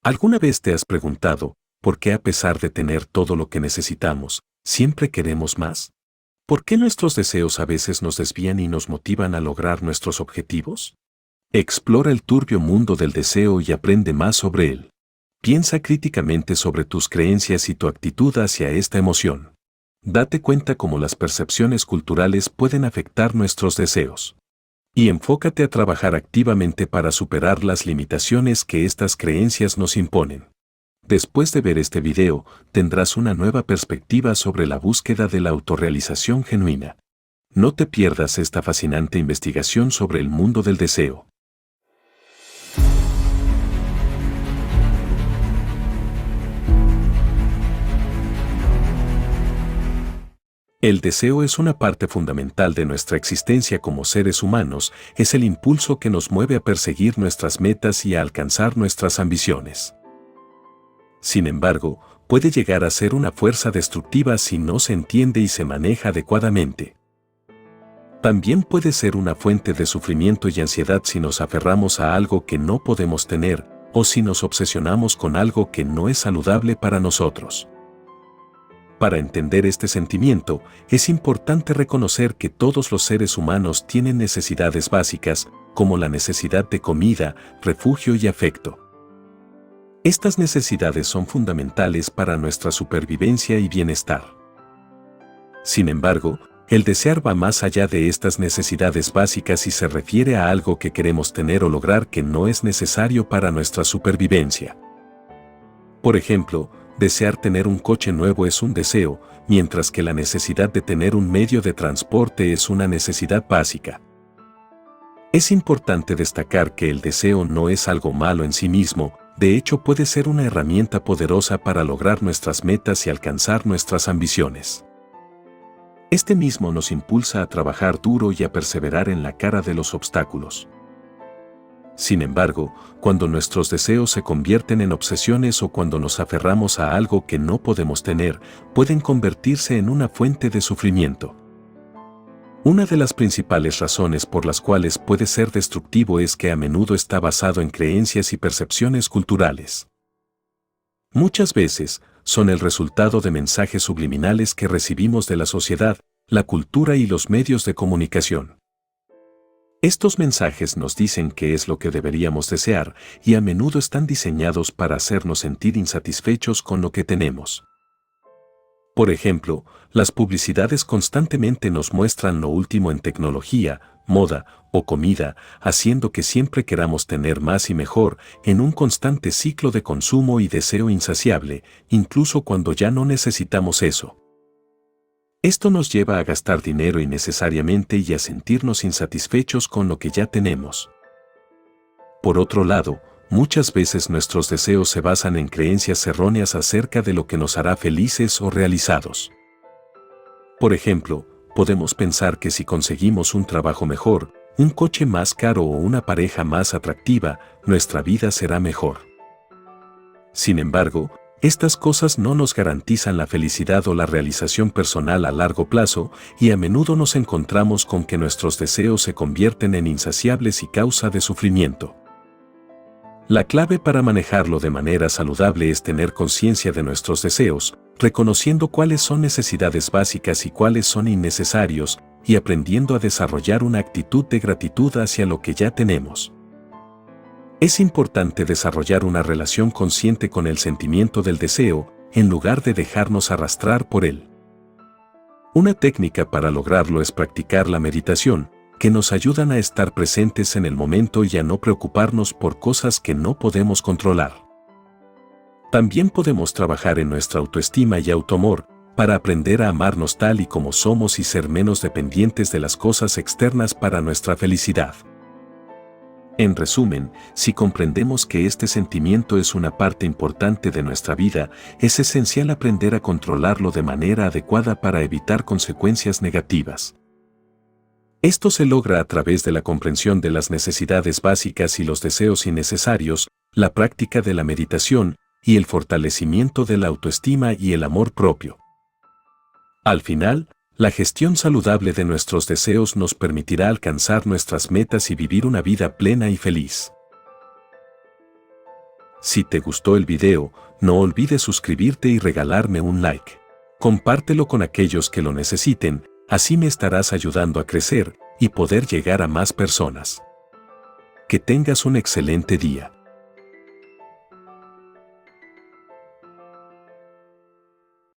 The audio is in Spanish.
¿Alguna vez te has preguntado por qué a pesar de tener todo lo que necesitamos, siempre queremos más? ¿Por qué nuestros deseos a veces nos desvían y nos motivan a lograr nuestros objetivos? Explora el turbio mundo del deseo y aprende más sobre él. Piensa críticamente sobre tus creencias y tu actitud hacia esta emoción. Date cuenta cómo las percepciones culturales pueden afectar nuestros deseos. Y enfócate a trabajar activamente para superar las limitaciones que estas creencias nos imponen. Después de ver este video, tendrás una nueva perspectiva sobre la búsqueda de la autorrealización genuina. No te pierdas esta fascinante investigación sobre el mundo del deseo. El deseo es una parte fundamental de nuestra existencia como seres humanos, es el impulso que nos mueve a perseguir nuestras metas y a alcanzar nuestras ambiciones. Sin embargo, puede llegar a ser una fuerza destructiva si no se entiende y se maneja adecuadamente. También puede ser una fuente de sufrimiento y ansiedad si nos aferramos a algo que no podemos tener, o si nos obsesionamos con algo que no es saludable para nosotros. Para entender este sentimiento, es importante reconocer que todos los seres humanos tienen necesidades básicas, como la necesidad de comida, refugio y afecto. Estas necesidades son fundamentales para nuestra supervivencia y bienestar. Sin embargo, el desear va más allá de estas necesidades básicas y se refiere a algo que queremos tener o lograr que no es necesario para nuestra supervivencia. Por ejemplo, desear tener un coche nuevo es un deseo, mientras que la necesidad de tener un medio de transporte es una necesidad básica. Es importante destacar que el deseo no es algo malo en sí mismo, de hecho puede ser una herramienta poderosa para lograr nuestras metas y alcanzar nuestras ambiciones. Este mismo nos impulsa a trabajar duro y a perseverar en la cara de los obstáculos. Sin embargo, cuando nuestros deseos se convierten en obsesiones o cuando nos aferramos a algo que no podemos tener, pueden convertirse en una fuente de sufrimiento. Una de las principales razones por las cuales puede ser destructivo es que a menudo está basado en creencias y percepciones culturales. Muchas veces, son el resultado de mensajes subliminales que recibimos de la sociedad, la cultura y los medios de comunicación. Estos mensajes nos dicen qué es lo que deberíamos desear y a menudo están diseñados para hacernos sentir insatisfechos con lo que tenemos. Por ejemplo, las publicidades constantemente nos muestran lo último en tecnología, moda o comida, haciendo que siempre queramos tener más y mejor, en un constante ciclo de consumo y deseo insaciable, incluso cuando ya no necesitamos eso. Esto nos lleva a gastar dinero innecesariamente y a sentirnos insatisfechos con lo que ya tenemos. Por otro lado, muchas veces nuestros deseos se basan en creencias erróneas acerca de lo que nos hará felices o realizados. Por ejemplo, podemos pensar que si conseguimos un trabajo mejor, un coche más caro o una pareja más atractiva, nuestra vida será mejor. Sin embargo, estas cosas no nos garantizan la felicidad o la realización personal a largo plazo y a menudo nos encontramos con que nuestros deseos se convierten en insaciables y causa de sufrimiento. La clave para manejarlo de manera saludable es tener conciencia de nuestros deseos, reconociendo cuáles son necesidades básicas y cuáles son innecesarios, y aprendiendo a desarrollar una actitud de gratitud hacia lo que ya tenemos. Es importante desarrollar una relación consciente con el sentimiento del deseo, en lugar de dejarnos arrastrar por él. Una técnica para lograrlo es practicar la meditación, que nos ayudan a estar presentes en el momento y a no preocuparnos por cosas que no podemos controlar. También podemos trabajar en nuestra autoestima y autoamor, para aprender a amarnos tal y como somos y ser menos dependientes de las cosas externas para nuestra felicidad. En resumen, si comprendemos que este sentimiento es una parte importante de nuestra vida, es esencial aprender a controlarlo de manera adecuada para evitar consecuencias negativas. Esto se logra a través de la comprensión de las necesidades básicas y los deseos innecesarios, la práctica de la meditación y el fortalecimiento de la autoestima y el amor propio. Al final, la gestión saludable de nuestros deseos nos permitirá alcanzar nuestras metas y vivir una vida plena y feliz. Si te gustó el video, no olvides suscribirte y regalarme un like. Compártelo con aquellos que lo necesiten, así me estarás ayudando a crecer y poder llegar a más personas. Que tengas un excelente día.